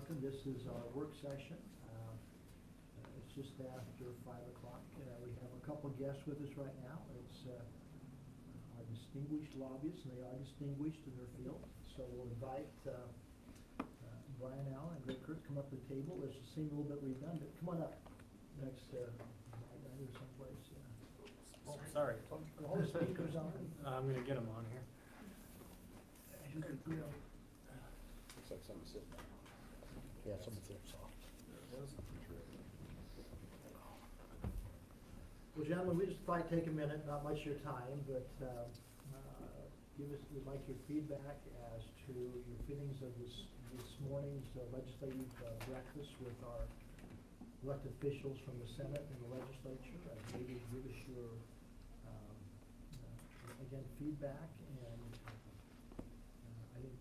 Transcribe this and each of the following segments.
welcome. This is our work session. It's just after 5 o'clock. We have a couple guests with us right now. It's our distinguished lobbyists, and they are distinguished in their field. So we'll invite Brian Allen and Greg Kurtz come up to the table. This will seem a little bit redundant. Come on up next to right here someplace. Oh, sorry. Are all the speakers on? I'm going to get them on here. Looks like someone's sitting there. Yeah, someone's there, so. Well, gentlemen, we just probably take a minute, not much of your time, but we'd like your feedback as to your feelings of this morning's legislative breakfast with our elected officials from the Senate and the legislature. Maybe give us your, again, feedback, and I think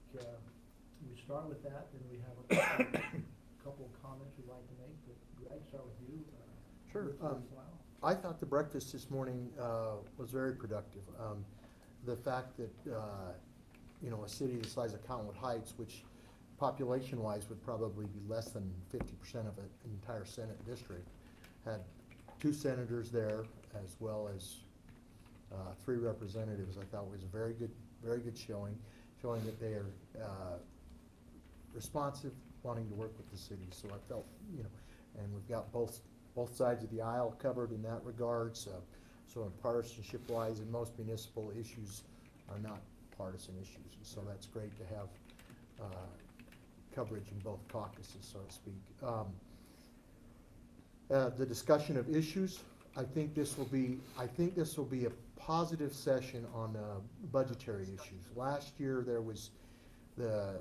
we start with that, and we have a couple of comments we'd like to make. But Greg, start with you. Sure. I thought the breakfast this morning was very productive. The fact that a city the size of Cottonwood Heights, which population-wise would probably be less than 50% of an entire Senate district, had 2 senators there as well as 3 representatives. I thought was a very good showing that they are responsive, wanting to work with the city. So I felt, and we've got both sides of the aisle covered in that regard. So in partisanship-wise, and most municipal issues are not partisan issues, and so that's great to have coverage in both caucuses, so to speak. The discussion of issues, I think this will be a positive session on budgetary issues. Last year there was the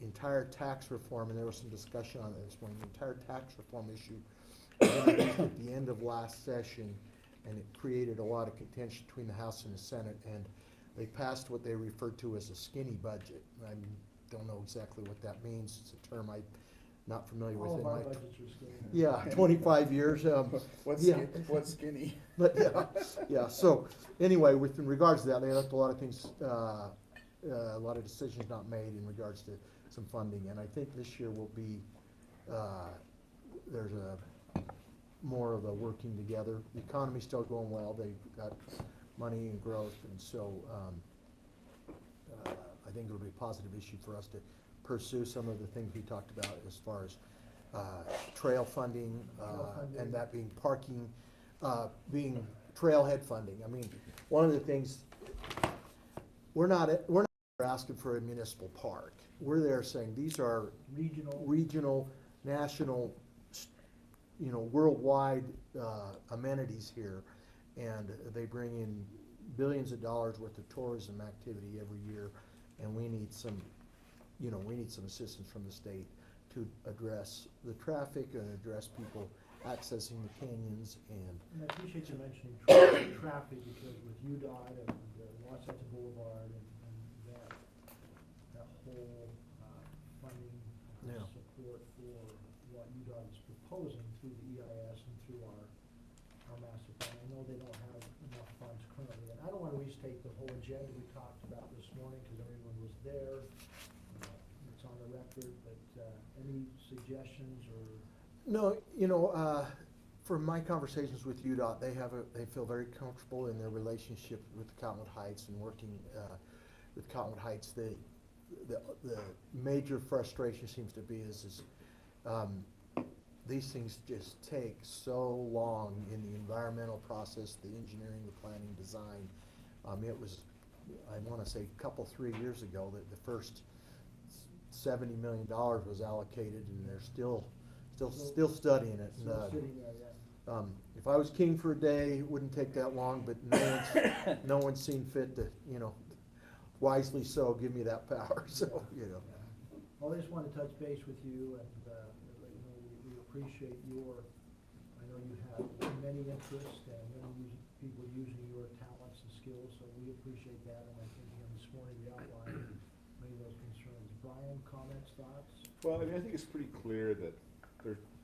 entire tax reform, and there was some discussion on this one. The entire tax reform issue was introduced at the end of last session, and it created a lot of contention between the House and the Senate, and they passed what they referred to as a skinny budget. I don't know exactly what that means. It's a term I'm not familiar with. All of our budgets are skinny. Yeah, 25 years. What's skinny? But yeah. So anyway, with in regards to that, they left a lot of things, a lot of decisions not made in regards to some funding, and I think this year will be there's more of a working together. The economy's still going well. They've got money and growth, and so I think it'll be a positive issue for us to pursue some of the things we talked about as far as trail funding, and that being parking, being trailhead funding. I mean, one of the things, we're not asking for a municipal park. We're there saying these are regional, national, worldwide amenities here, and they bring in billions of dollars worth of tourism activity every year, and we need some assistance from the state to address the traffic and address people accessing the canyons. And I appreciate you mentioning traffic, because with UDOT and Wasatch Boulevard and that whole funding support for what UDOT is proposing through the EIS and through our master plan. I know they don't have enough funds currently, and I don't want to restate the whole agenda we talked about this morning because everyone was there. It's on the record, but any suggestions or? No, from my conversations with UDOT, they feel very comfortable in their relationship with Cottonwood Heights and working with Cottonwood Heights. The major frustration seems to be is these things just take so long in the environmental process, the engineering, the planning, design. It was, I want to say, 3 years ago that the first $70 million was allocated, and they're still studying it. Still sitting there, yeah. If I was king for a day, it wouldn't take that long, but no one's seen fit to, wisely so, give me that power. So, Well, I just want to touch base with you, and we appreciate I know you have many interests and many people using your talents and skills, so we appreciate that. And I think this morning we outlined many of those concerns. Brian, comments, thoughts? Well, I think it's pretty clear that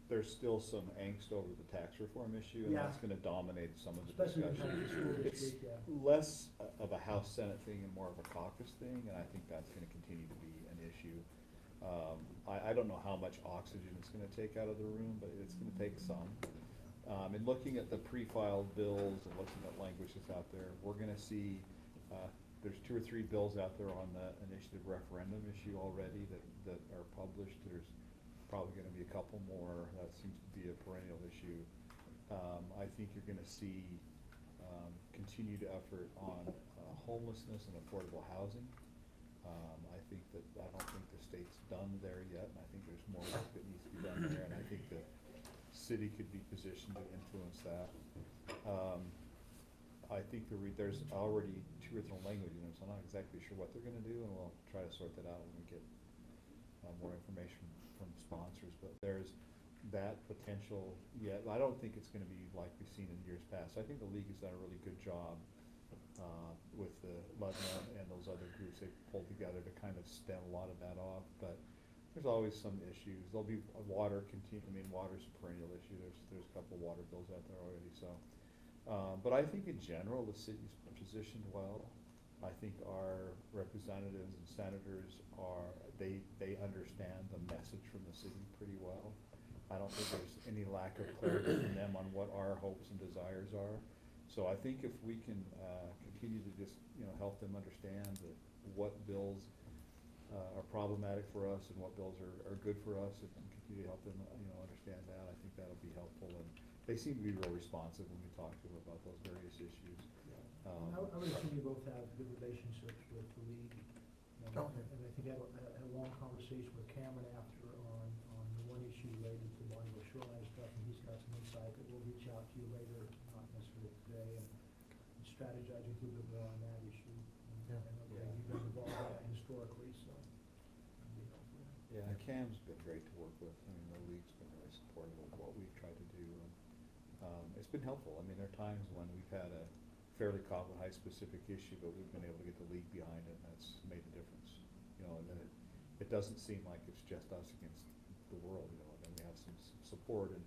there's still some angst over the tax reform issue, and that's going to dominate some of the Especially discussion. in the school It's district, less of a House-Senate thing and more of a caucus thing, and I think that's going to continue to be an issue. I don't know how much oxygen it's gonna take out of the room, but it's gonna take some. And looking at the pre-filed bills and looking at language that's out there, we're gonna see, there's 2 or 3 bills out there on the initiative referendum issue already that are published. There's probably gonna be a couple more. That seems to be a perennial issue. I think you're gonna see continued effort on homelessness and affordable housing. I don't think the state's done there yet, and I think there's more work that needs to be done there, and I think the city could be positioned to influence that. I think there's already 2 original language units. I'm not exactly sure what they're gonna do, and we'll try to sort that out when we get more information from sponsors, but there's that potential. Yeah, I don't think it's gonna be like we've seen in years past. I think the league has done a really good job with the LUDMA and those other groups they pulled together to kind of stem a lot of that off, but there's always some issues. There'll be water's a perennial issue. There's a couple of water bills out there already, so. But I think in general, the city's positioned well. I think our representatives and senators they understand the message from the city pretty well. I don't think there's any lack of clarity from them on what our hopes and desires are. So I think if we can continue to just, help them understand that what bills are problematic for us and what bills are good for us, and continue to help them, understand that, I think that'll be helpful. And they seem to be real responsive when we talk to them about those various issues. I would assume you both have good relationships with the league. And I think I had a long conversation with Cameron after on the one issue related to Monument Shoreline stuff, and he's got some insight that we'll reach out to you later, not necessarily today, and strategize a little bit more on that issue. And you've been involved in that historically, so. Yeah, Cam's been great to work with. The league's been really supportive of what we've tried to do. It's been helpful. There are times when we've had a fairly Cottonwood High specific issue, but we've been able to get the league behind it, and that's made a difference. And then it doesn't seem like it's just us against the world, and then we have some support. And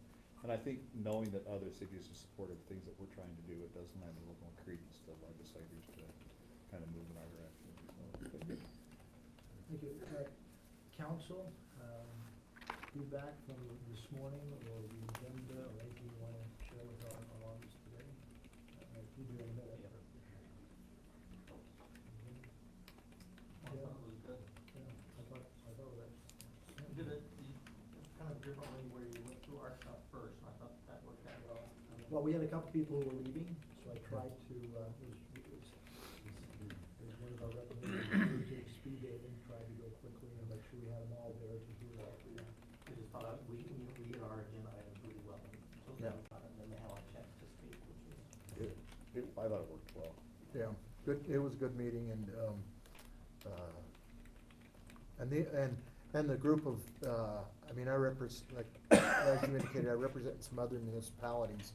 I think knowing that other cities are supportive of things that we're trying to do, it does lend a little more credence to legislators to kind of move in our direction. Thank you. Council, feedback from this morning, or the agenda, or anything you want to share with our audience today? You do in a minute. I thought it was good. Yeah, I thought that. You did it kind of differently where you went through our stuff first, and I thought that worked out well. Well, we had a couple people who were leaving, so I tried to, there's one of our representatives who took speed dating, tried to go quickly and make sure we had them all there to hear all three. I just thought we hit our agenda items really well, so Yeah. and then they had a chance to speak, which was. I thought it worked well. Yeah, good, it was a good meeting, and the group of, I represent, like, as you indicated, I represent some other municipalities,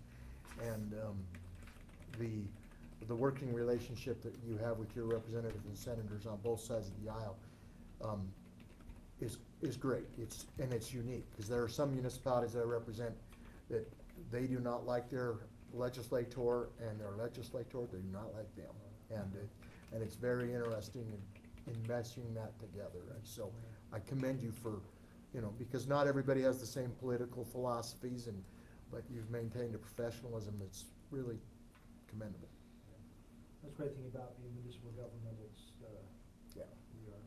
and the working relationship that you have with your representatives and senators on both sides of the aisle is great. It's unique, because there are some municipalities that I represent that they do not like their legislator, and their legislator do not like them. And it's very interesting in meshing that together. And so I commend you for, because not everybody has the same political philosophies, but you've maintained a professionalism that's really commendable. That's the great thing about being municipal government, it's, Yeah. we are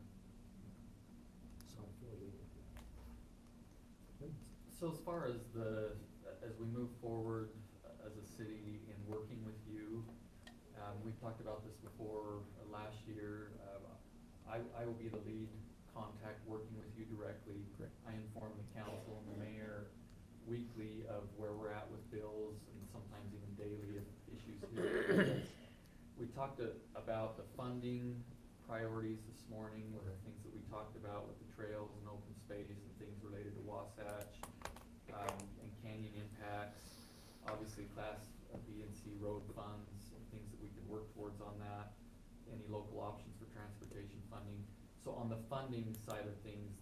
self-affiliated. So as far as as we move forward as a city in working with you, we've talked about this before last year. I will be the lead contact working with you directly. Great. I inform the council and the mayor weekly of where we're at with bills, and sometimes even daily if issues here. We talked about the funding priorities this morning, with the things that we talked about with the trails and open space and things related to Wasatch, and canyon impacts, obviously Class B and C road funds, and things that we can work towards on that, any local options for transportation funding. So on the funding side of things,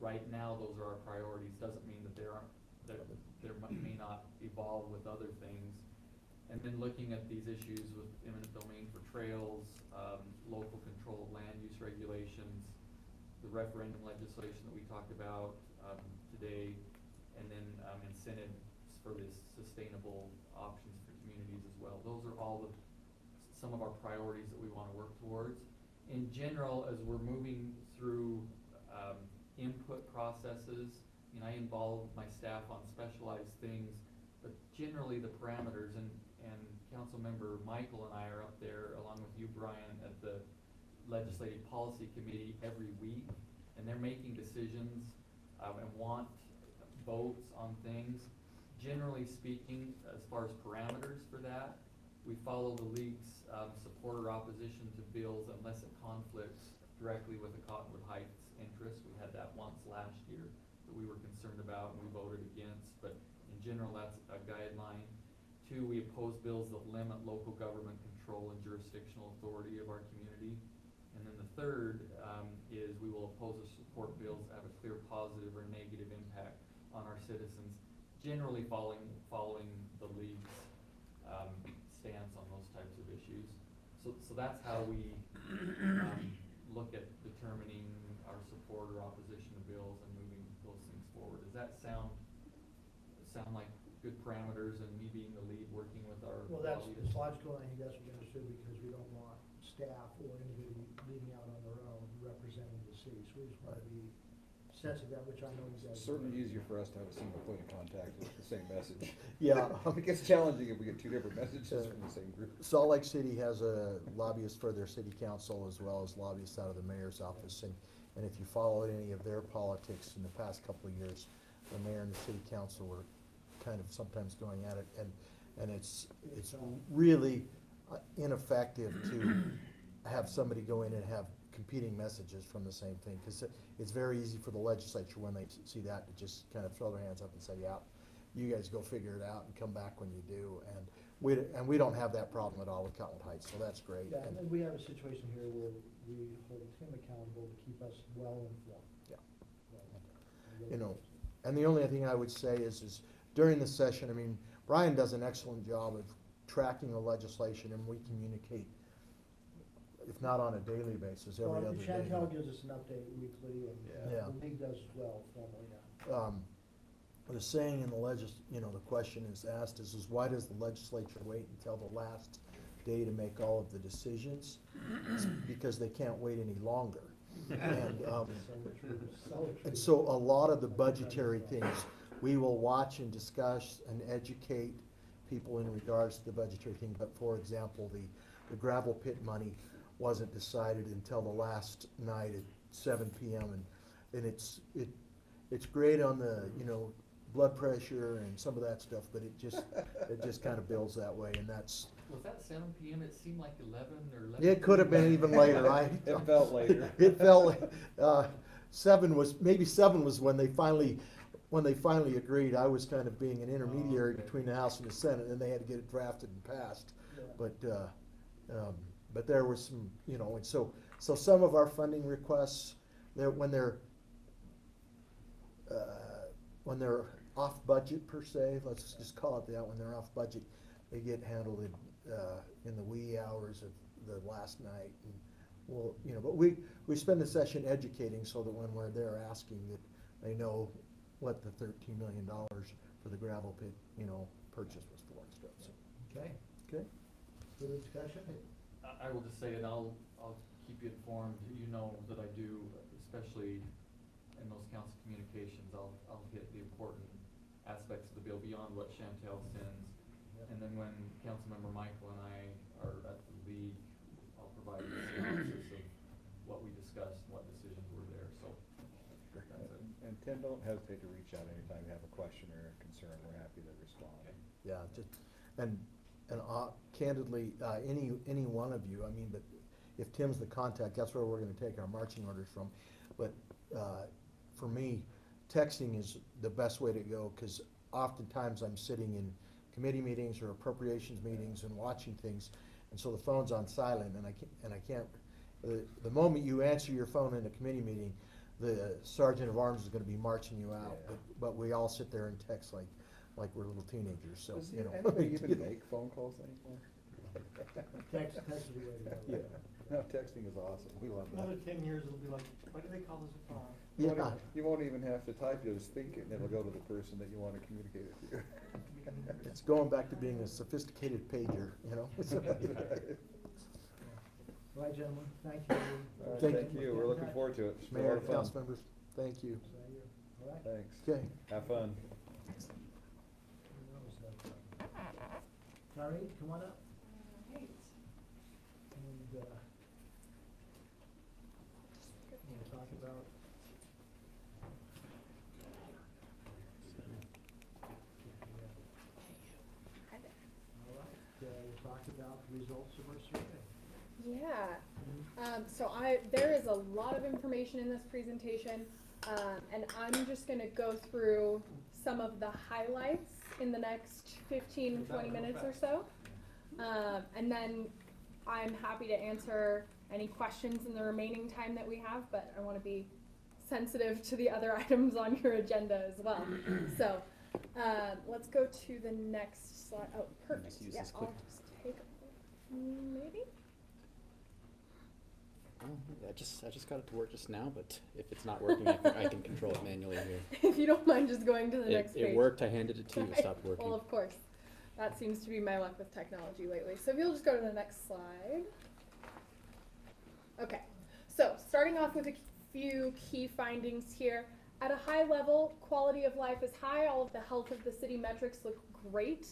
right now those are our priorities. Doesn't mean that there may not evolve with other things. And then looking at these issues with eminent domain for trails, local control of land use regulations, the referendum legislation that we talked about, today, and then, incentives for this sustainable options for communities as well. Those are all some of our priorities that we wanna work towards. In general, as we're moving through, input processes, I involve my staff on specialized things, but generally the parameters, and Councilmember Michael and I are up there, along with you, Brian, at the Legislative Policy Committee every week, and they're making decisions, and want votes on things. Generally speaking, as far as parameters for that, we follow the league's, support or opposition to bills unless it conflicts directly with the Cottonwood Heights interest. We had that once last year that we were concerned about and we voted against, but in general, that's a guideline. 2, we oppose bills that limit local government control and jurisdictional authority of our community. And then the 3rd, is we will oppose or support bills that have a clear positive or negative impact on our citizens, generally following the league's, stance on those types of issues. So that's how we, look at determining our support or opposition to bills and moving those things forward. Does that sound like good parameters, and me being the lead working with our Well, that's, lobbyists? it's logical, and I think that's what we understood, because we don't want staff or anybody leading out on their own representing the city, so we just want to be sensitive of that, which I know you guys. Certainly easier for us to have a single point of contact with the same message. Yeah. It gets challenging if we get 2 different messages from the same group. Salt Lake City has a lobbyist for their city council as well as lobbyists out of the mayor's office. And if you followed any of their politics in the past couple of years, the mayor and the city council were kind of sometimes going at it. And it's really ineffective to have somebody go in and have competing messages from the same thing. Because it's very easy for the legislature when they see that to just kind of throw their hands up and say, yeah, you guys go figure it out and come back when you do. And we don't have that problem at all with Cottonwood Heights, so that's great. Yeah, and we have a situation here where we hold him accountable to keep us well informed. Yeah. Well, You know, and the only thing I would say is during the session, I mean, Brian does an excellent job of tracking the legislation, and we communicate, if not on a daily basis, every other day. Chantel gives us an update weekly, and Yeah. the league does as well formally now. The saying in the question is asked is why does the legislature wait until the last day to make all of the decisions? It's because they can't wait any longer. And, So true, so true. and so a lot of the budgetary things, we will watch and discuss and educate people in regards to the budgetary thing. But for example, the gravel pit money wasn't decided until the last night at 7 p.m. And it's great on the, blood pressure and some of that stuff, but it just kind of builds that way, and that's. Was that 7 p.m.? It seemed like 11 or 11. It could have been even later. It felt later. It felt, 7 was when they finally agreed. I was kind of being an intermediary okay. between the House and the Senate, and they had to get it drafted and passed. Yeah. But there was some, and so some of our funding requests, when they're off budget per se, let's just call it that, when they're off budget, they get handled in the wee hours of the last night. And but we spend the session educating so that when we're there asking that they know what the $13 million for the gravel pit, purchase was for and stuff. So, Okay, okay. further discussion? I will just say, and I'll keep you informed, that I do, especially in those council communications, I'll hit the important aspects of the bill beyond what Chantel sends. Yep. And then when Councilmember Michael and I are at the league, I'll provide a synopsis of what we discussed and what decisions were there, so that's it. And Tim, don't hesitate to reach out anytime you have a question or a concern. We're happy to respond. Yeah, and candidly, any one of you, but if Tim's the contact, that's where we're gonna take our marching orders from. But, for me, texting is the best way to go, because oftentimes I'm sitting in committee meetings or appropriations meetings and watching things, and so the phone's on silent, and I can't, the moment you answer your phone in a committee meeting, the sergeant of arms is gonna be marching you out, Yeah. but we all sit there and text like we're little teenagers, so, Does you know. anybody even make phone calls anymore? Text is the way to go. Yeah. No, texting is awesome, we love that. Another 10 years, it'll be like, why do they call this a phone? Yeah. You won't even have to type, you'll just think it, and it'll go to the person that you wanna communicate with you. It's going back to being a sophisticated pager, you know? All right, gentlemen, thank you. All right, Thank thank you, we're looking forward to it. It's been a lot Mayor, of fun. council members, thank you. All right. Thanks. Okay. Have fun. Tari, come on up. Right. And, we'll talk about. All right, we'll talk about the results of our survey. Yeah. So there is a lot of information in this presentation, and I'm just gonna go through some of the highlights in the next 15, 20 minutes or so. And then I'm happy to answer any questions in the remaining time that we have, but I wanna be sensitive to the other items on your agenda as well. So, let's go to the next slide. Oh, perfect. Just use Yeah, this I'll clicker. just take, maybe? Oh, I just got it to work just now, but if it's not working, I can control it manually here. If you don't mind just going to the next page. It worked, I handed it to you, it Right. stopped working. Well, of course. That seems to be my luck with technology lately. So if you'll just go to the next slide. Okay, so starting off with a few key findings here. At a high level, quality of life is high. All of the health of the city metrics look great.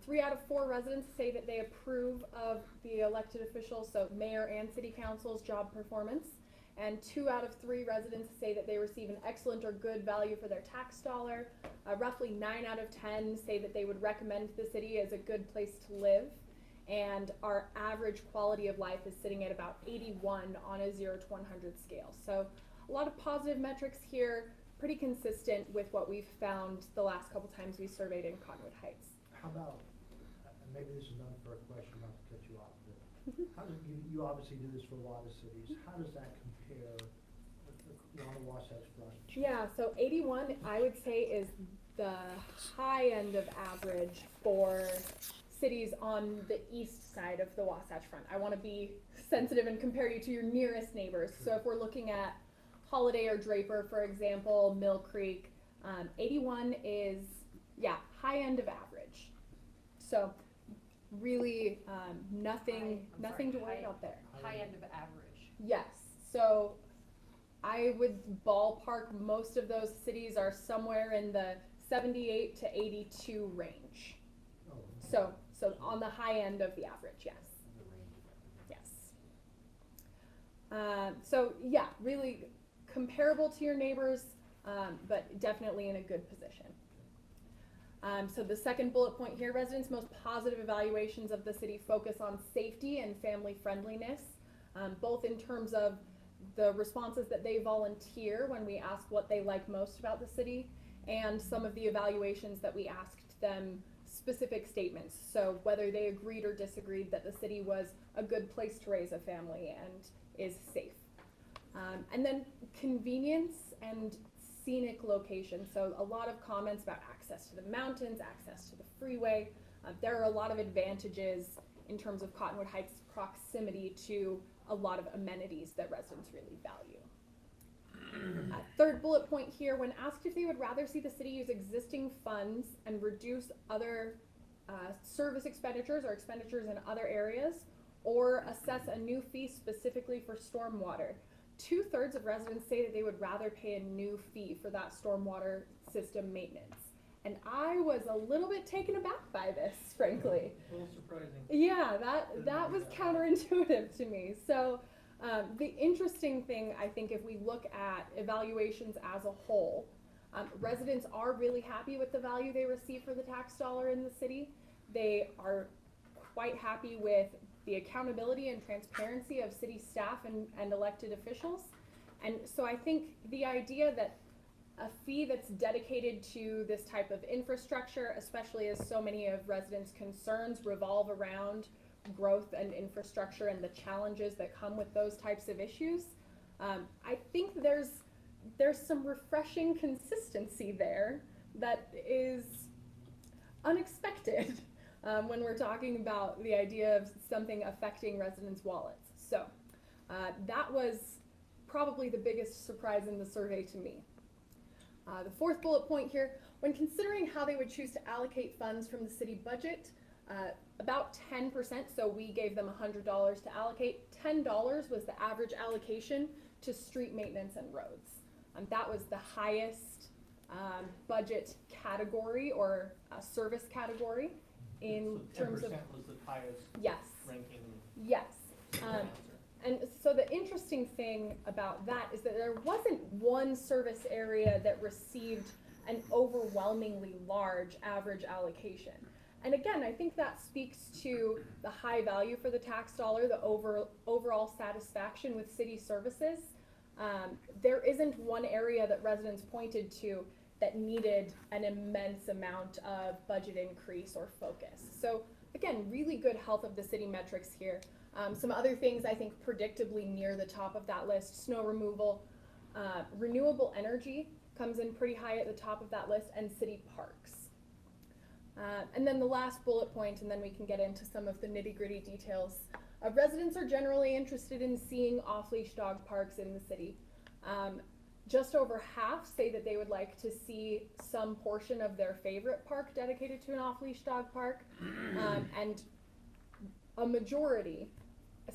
3 out of 4 residents say that they approve of the elected officials, so mayor and city council's job performance. And 2 out of 3 residents say that they receive an excellent or good value for their tax dollar. Roughly 9 out of 10 say that they would recommend the city as a good place to live. And our average quality of life is sitting at about 81 on a 0 to 100 scale. So a lot of positive metrics here, pretty consistent with what we've found the last couple times we surveyed in Cottonwood Heights. How about, and maybe this is an unfair question, not to cut you off, but how does, you obviously do this for a lot of cities, how does that compare on the Wasatch Front? Yeah, so 81 I would say is the high end of average for cities on the east side of the Wasatch Front. I want to be sensitive and compare you to your nearest neighbors. So if we're looking at Holiday or Draper, for example, Mill Creek, 81 is, yeah, high end of average. So really nothing to worry about there. High end of average. Yes, so I would ballpark most of those cities are somewhere in the 78 to 82 range. Oh, So on the high end of the average, yes. Yes. So yeah, really comparable to your neighbors, but definitely in a good position. So the second bullet point here, residents' most positive evaluations of the city focus on safety and family friendliness, both in terms of the responses that they volunteer when we ask what they like most about the city, and some of the evaluations that we asked them specific statements. So whether they agreed or disagreed that the city was a good place to raise a family and is safe. And then convenience and scenic location. So a lot of comments about access to the mountains, access to the freeway. There are a lot of advantages in terms of Cottonwood Heights' proximity to a lot of amenities that residents really value. Third bullet point here, when asked if they would rather see the city use existing funds and reduce other service expenditures or expenditures in other areas, or assess a new fee specifically for stormwater. 2/3 of residents say that they would rather pay a new fee for that stormwater system maintenance. And I was a little bit taken aback by this, frankly. A little surprising. Yeah, that was counterintuitive to me. So the interesting thing, I think, if we look at evaluations as a whole, residents are really happy with the value they receive for the tax dollar in the city. They are quite happy with the accountability and transparency of city staff and elected officials. And so I think the idea that a fee that's dedicated to this type of infrastructure, especially as so many of residents' concerns revolve around growth and infrastructure and the challenges that come with those types of issues, I think there's some refreshing consistency there that is unexpected when we're talking about the idea of something affecting residents' wallets. So that was probably the biggest surprise in the survey to me. The fourth bullet point here, when considering how they would choose to allocate funds from the city budget, about 10%, so we gave them $100 to allocate, $10 was the average allocation to street maintenance and roads. That was the highest budget category or service category in So terms of, 10% was the highest yes, ranking yes. answer. And so the interesting thing about that is that there wasn't one service area that received an overwhelmingly large average allocation. And again, I think that speaks to the high value for the tax dollar, the overall satisfaction with city services. There isn't one area that residents pointed to that needed an immense amount of budget increase or focus. So again, really good health of the city metrics here. Some other things I think predictably near the top of that list: snow removal, renewable energy comes in pretty high at the top of that list, and city parks. And then the last bullet point, and then we can get into some of the nitty-gritty details. Residents are generally interested in seeing off-leash dog parks in the city. Just over half say that they would like to see some portion of their favorite park dedicated to an off-leash dog park, and a majority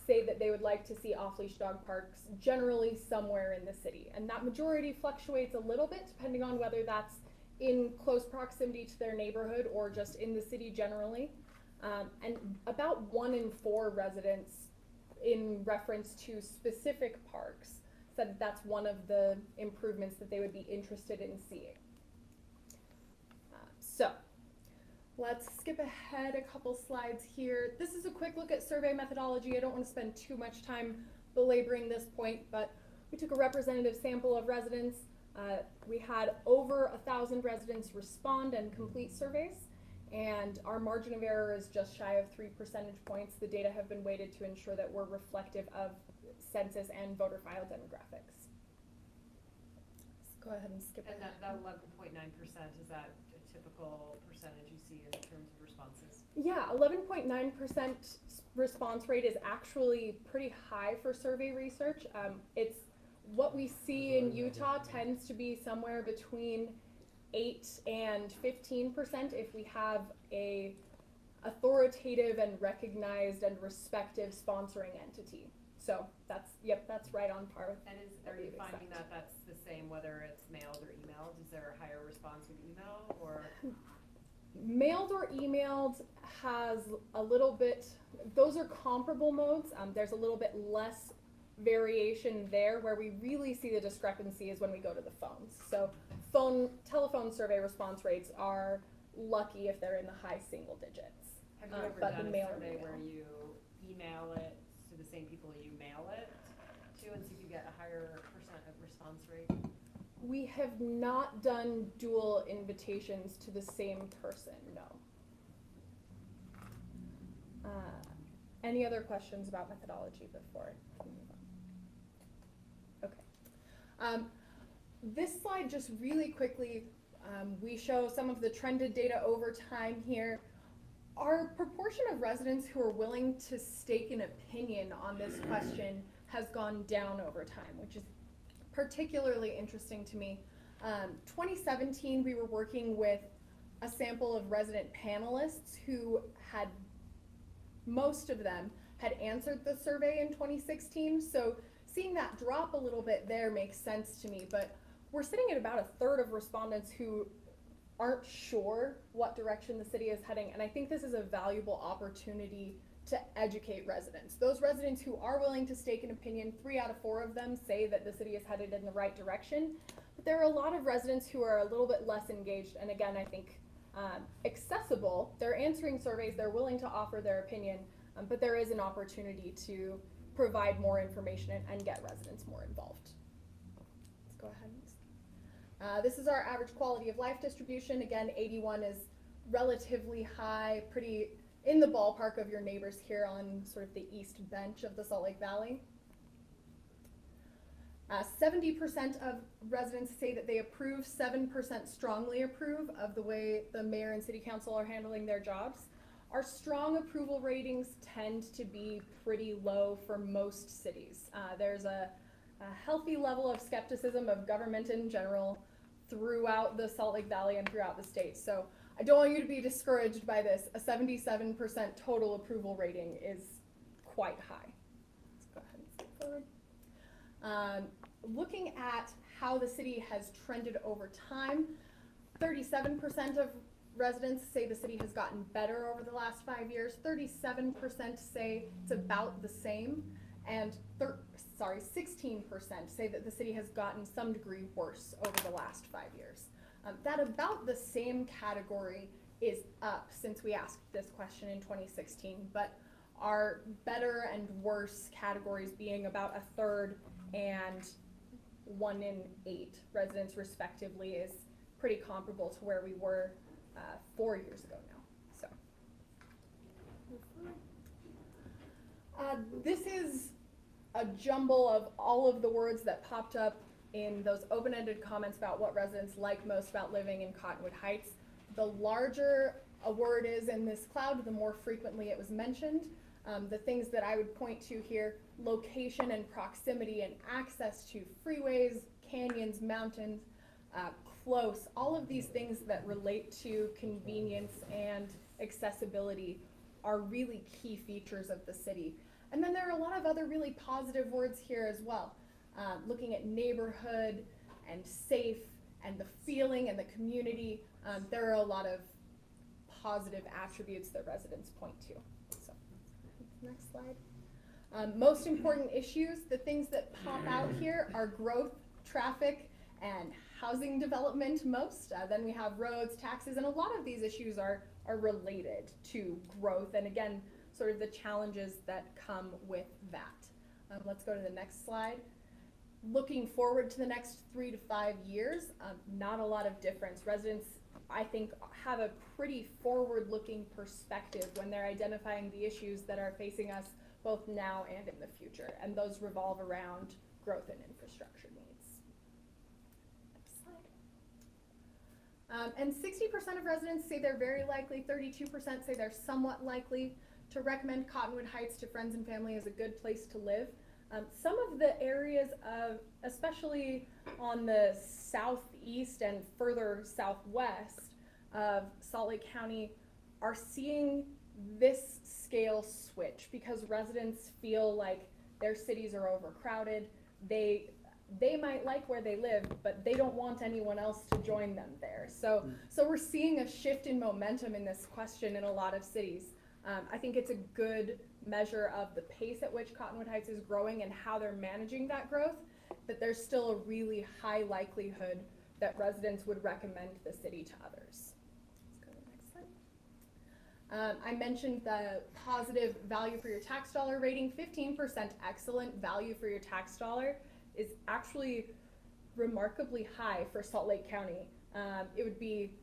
say that they would like to see off-leash dog parks generally somewhere in the city. And that majority fluctuates a little bit depending on whether that's in close proximity to their neighborhood or just in the city generally. And about 1 in 4 residents, in reference to specific parks, said that that's one of the improvements that they would be interested in seeing. So let's skip ahead a couple slides here. This is a quick look at survey methodology. I don't want to spend too much time belaboring this point, but we took a representative sample of residents. We had over 1,000 residents respond and complete surveys, and our margin of error is just shy of 3 percentage points. The data have been weighted to ensure that we're reflective of census and voter file demographics. Let's go ahead and skip And ahead. that 11.9%, is that a typical percentage you see in terms of responses? Yeah, 11.9% response rate is actually pretty high for survey research. It's what we see in Utah tends to be somewhere between 8 and 15% if we have a authoritative and recognized and respective sponsoring entity. So that's right on par with. And are you finding that that's the same whether it's mailed or emailed? Is there a higher response with email or? Mailed or emailed has a little bit, those are comparable modes. There's a little bit less variation there. Where we really see the discrepancy is when we go to the phones. So telephone survey response rates are lucky if they're in the high single digits. Have you ever but done the a mail or survey email. where you email it to the same people you mail it to and see if you get a higher percent of response rate? We have not done dual invitations to the same person, no. Any other questions about methodology before I move on? Okay. This slide just really quickly, we show some of the trended data over time here. Our proportion of residents who are willing to stake an opinion on this question has gone down over time, which is particularly interesting to me. 2017, we were working with a sample of resident panelists who had, most of them had answered the survey in 2016. So seeing that drop a little bit there makes sense to me, but we're sitting at about 1/3 of respondents who aren't sure what direction the city is heading, and I think this is a valuable opportunity to educate residents. Those residents who are willing to stake an opinion, 3 out of 4 of them say that the city is headed in the right direction, but there are a lot of residents who are a little bit less engaged, and again, I think accessible. They're answering surveys, they're willing to offer their opinion, but there is an opportunity to provide more information and get residents more involved. Let's go ahead. This is our average quality of life distribution. Again, 81 is relatively high, pretty in the ballpark of your neighbors here on sort of the east bench of the Salt Lake Valley. 70% of residents say that they approve, 7% strongly approve of the way the mayor and city council are handling their jobs. Our strong approval ratings tend to be pretty low for most cities. There's a healthy level of skepticism of government in general throughout the Salt Lake Valley and throughout the state. So I don't want you to be discouraged by this. A 77% total approval rating is quite high. Let's go ahead and skip forward. Looking at how the city has trended over time, 37% of residents say the city has gotten better over the last 5 years. 37% say it's about the same, and 16% say that the city has gotten some degree worse over the last 5 years. That about the same category is up since we asked this question in 2016, but our better and worse categories being about a third and 1 in 8 residents respectively is pretty comparable to where we were 4 years ago now. So this is a jumble of all of the words that popped up in those open-ended comments about what residents like most about living in Cottonwood Heights. The larger a word is in this cloud, the more frequently it was mentioned. The things that I would point to here: location and proximity and access to freeways, canyons, mountains, close, all of these things that relate to convenience and accessibility are really key features of the city. And then there are a lot of other really positive words here as well. Looking at neighborhood and safe and the feeling and the community, there are a lot of positive attributes that residents point to. So, next slide. Most important issues, the things that pop out here are growth, traffic, and housing development most. Then we have roads, taxes, and a lot of these issues are related to growth, and again, sort of the challenges that come with that. Let's go to the next slide. Looking forward to the next 3 to 5 years, not a lot of difference. Residents, I think, have a pretty forward-looking perspective when they're identifying the issues that are facing us both now and in the future, and those revolve around growth and infrastructure needs. Next slide. And 60% of residents say they're very likely, 32% say they're somewhat likely to recommend Cottonwood Heights to friends and family as a good place to live. Some of the areas of, especially on the southeast and further southwest of Salt Lake County, are seeing this scale switch because residents feel like their cities are overcrowded. They might like where they live, but they don't want anyone else to join them there. So we're seeing a shift in momentum in this question in a lot of cities. I think it's a good measure of the pace at which Cottonwood Heights is growing and how they're managing that growth, that there's still a really high likelihood that residents would recommend the city to others. Let's go to the next slide. I mentioned the positive value for your tax dollar rating. 15% excellent value for your tax dollar is actually remarkably high for Salt Lake County. It would be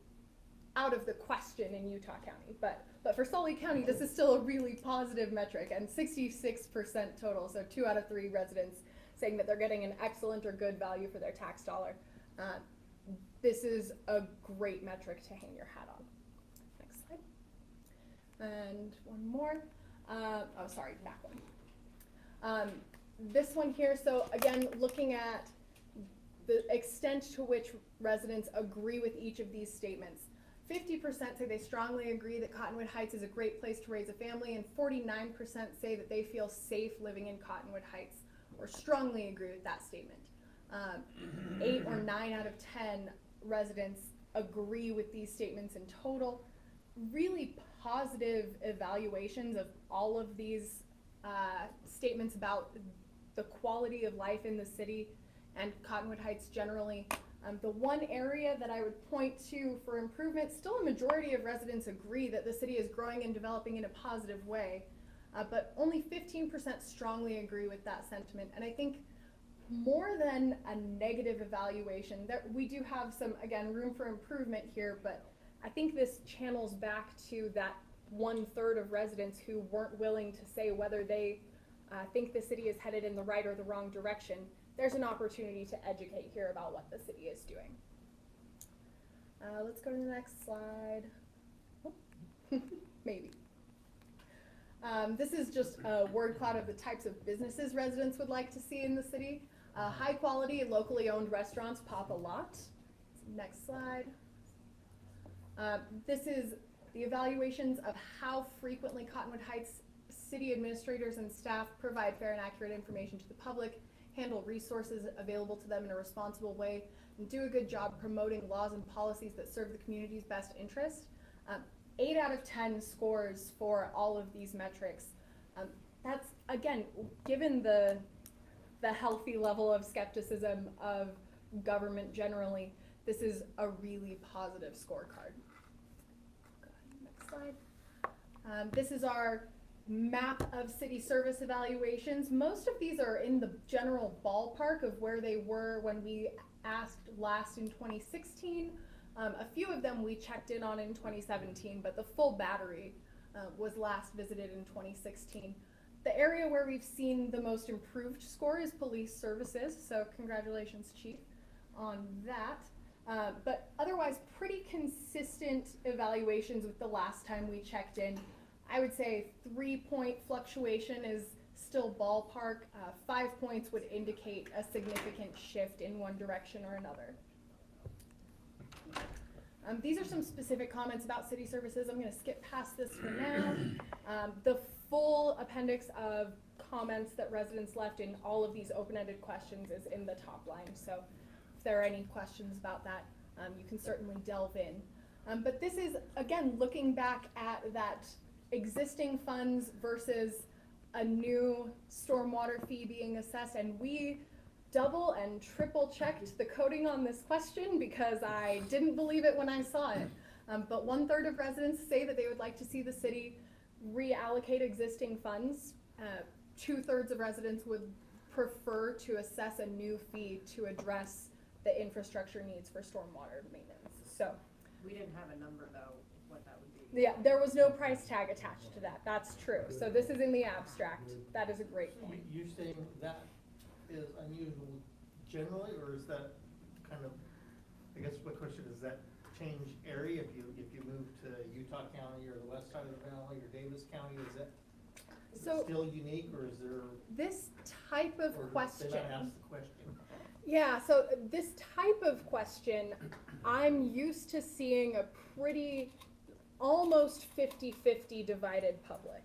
out of the question in Utah County, but for Salt Lake County, this is still a really positive metric, and 66% total, so 2 out of 3 residents saying that they're getting an excellent or good value for their tax dollar. This is a great metric to hang your hat on. Next slide. And one more. Oh, sorry, back one. This one here, so again, looking at the extent to which residents agree with each of these statements. 50% say they strongly agree that Cottonwood Heights is a great place to raise a family, and 49% say that they feel safe living in Cottonwood Heights, or strongly agree with that statement. 8 or 9 out of 10 residents agree with these statements in total. Really positive evaluations of all of these statements about the quality of life in the city and Cottonwood Heights generally. The one area that I would point to for improvement, still a majority of residents agree that the city is growing and developing in a positive way, but only 15% strongly agree with that sentiment. And I think more than a negative evaluation, that we do have some, again, room for improvement here, but I think this channels back to that 1/3 of residents who weren't willing to say whether they think the city is headed in the right or the wrong direction. There's an opportunity to educate here about what the city is doing. Let's go to the next slide. Oh. Maybe. This is just a word cloud of the types of businesses residents would like to see in the city. High quality, locally owned restaurants pop a lot. Next slide. This is the evaluations of how frequently Cottonwood Heights city administrators and staff provide fair and accurate information to the public, handle resources available to them in a responsible way, and do a good job promoting laws and policies that serve the community's best interest. 8 out of 10 scores for all of these metrics. That's, again, given the healthy level of skepticism of government generally, this is a really positive scorecard. Go ahead, next slide. This is our map of city service evaluations. Most of these are in the general ballpark of where they were when we asked last in 2016. A few of them we checked in on in 2017, but the full battery was last visited in 2016. The area where we've seen the most improved score is police services, so congratulations, Chief, on that. But otherwise, pretty consistent evaluations with the last time we checked in. I would say 3-point fluctuation is still ballpark. 5 points would indicate a significant shift in one direction or another. These are some specific comments about city services. I'm going to skip past this for now. The full appendix of comments that residents left in all of these open-ended questions is in the top line. So if there are any questions about that, you can certainly delve in. But this is, again, looking back at that existing funds versus a new stormwater fee being assessed, and we double and triple checked the coding on this question because I didn't believe it when I saw it. But 1/3 of residents say that they would like to see the city reallocate existing funds. 2/3 of residents would prefer to assess a new fee to address the infrastructure needs for stormwater maintenance. So We didn't have a number though, what that would be. yeah, there was no price tag attached to that. That's true. So this is in the abstract. That is a great point. You're saying that is unusual generally, or is that kind of, I guess my question is that change area if you move to Utah County or the west side of the valley or Davis County, is it still unique, or is there? This type of question. Did I ask the question? Yeah, so this type of question, I'm used to seeing a pretty almost 50-50 divided public.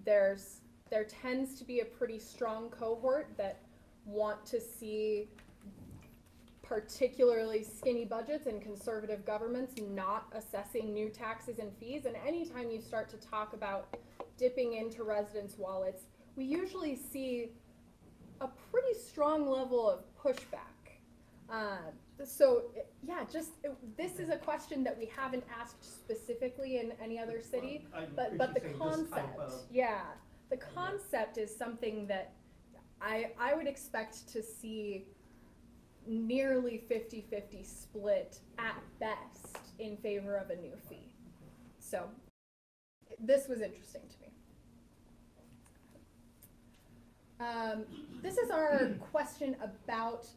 There tends to be a pretty strong cohort that want to see particularly skinny budgets and conservative governments not assessing new taxes and fees. And anytime you start to talk about dipping into residents' wallets, we usually see a pretty strong level of pushback. This is a question that we haven't asked specifically in any other city, but the concept, the concept is something that I would expect to see nearly 50-50 split at best in favor of a new fee. So this was interesting to me. This is our question about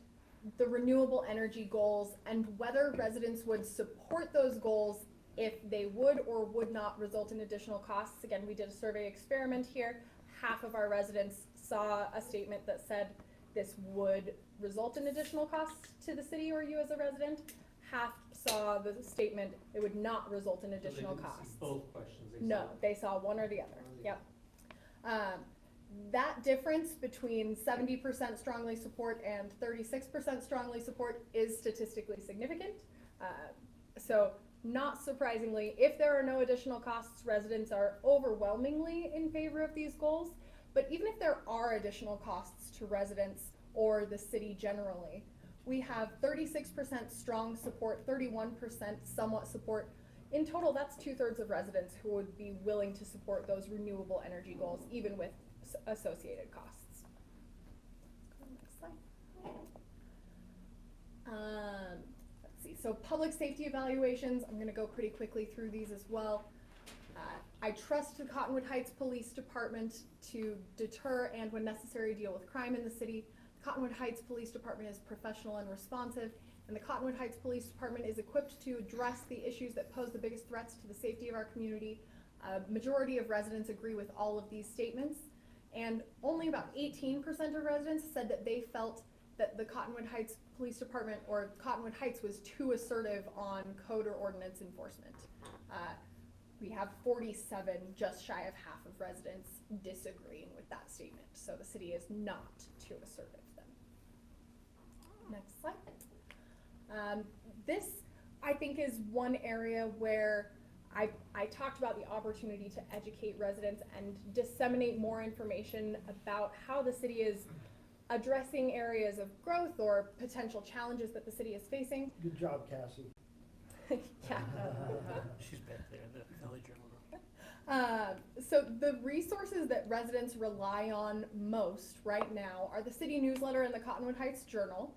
the renewable energy goals and whether residents would support those goals if they would or would not result in additional costs. Again, we did a survey experiment here. Half of our residents saw a statement that said this would result in additional costs to the city or you as a resident. Half saw the statement it would not result in additional costs. See both questions. They saw one or the other. Yep. That difference between 70% strongly support and 36% strongly support is statistically significant. So not surprisingly, if there are no additional costs, residents are overwhelmingly in favor of these goals. But even if there are additional costs to residents or the city generally, we have 36% strong support, 31% somewhat support. In total, that's 2/3 of residents who would be willing to support those renewable energy goals, even with associated costs. Next slide. Let's see, so public safety evaluations, I'm gonna go pretty quickly through these as well. I trust the Cottonwood Heights Police Department to deter and, when necessary, deal with crime in the city. The Cottonwood Heights Police Department is professional and responsive, and the Cottonwood Heights Police Department is equipped to address the issues that pose the biggest threats to the safety of our community. A majority of residents agree with all of these statements, and only about 18% of residents said that they felt that the Cottonwood Heights Police Department or Cottonwood Heights was too assertive on code or ordinance enforcement. We have 47, just shy of half of residents disagreeing with that statement. So the city is not too assertive then. Next slide. This, I think, is one area where I talked about the opportunity to educate residents and disseminate more information about how the city is addressing areas of growth or potential challenges that the city is facing. Good job, Cassie. Yeah. She's back there, the Valley Journal. So the resources that residents rely on most right now are the city newsletter and the Cottonwood Heights Journal.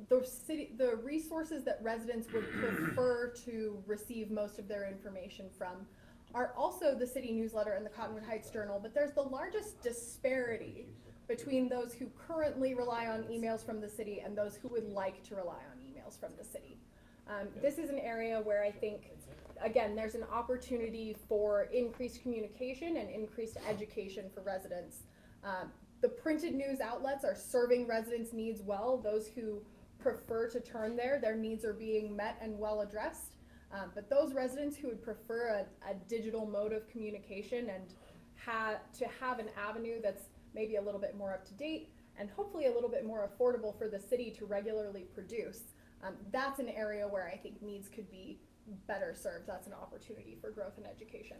The resources that residents would prefer to receive most of their information from are also the city newsletter and the Cottonwood Heights Journal, but there's the largest disparity between those who currently rely on emails from the city and those who would like to rely on emails from the city. This is an area where I think, again, there's an opportunity for increased communication and increased education for residents. The printed news outlets are serving residents' needs well. Those who prefer to turn there, their needs are being met and well addressed. But those residents who would prefer a digital mode of communication and to have an avenue that's maybe a little bit more up to date and hopefully a little bit more affordable for the city to regularly produce, that's an area where I think needs could be better served. That's an opportunity for growth and education.